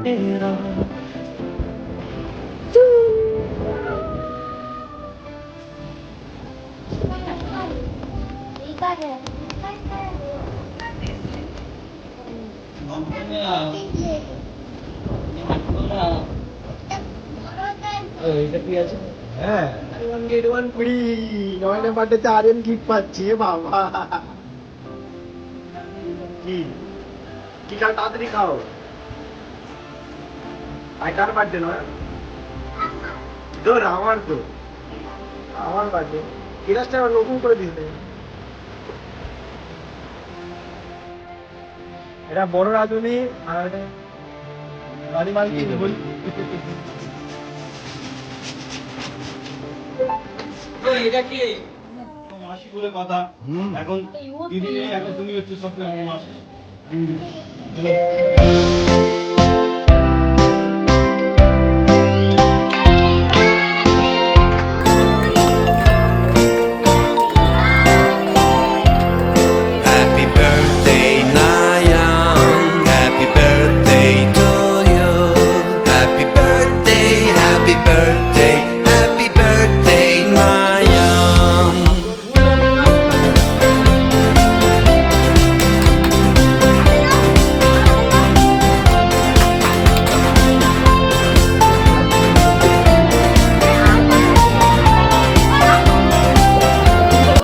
तेरा হ্যাঁ get one free 9 নাম্বারটাতে আরএন গিফট পাচ্ছি বাবা কি কি খাও তাড়াতাড়ি খাও আই কার বার্থডে নয় তোর আমার তো আমার বার্থডে গিলাসটা আবার নতুন করে দিতে এটা বড় রাঁধুনি আর বাড়ি মালকি বলি এটা কি মাসি বলে কথা এখন দিদি এখন তুমি হচ্ছে সব মাস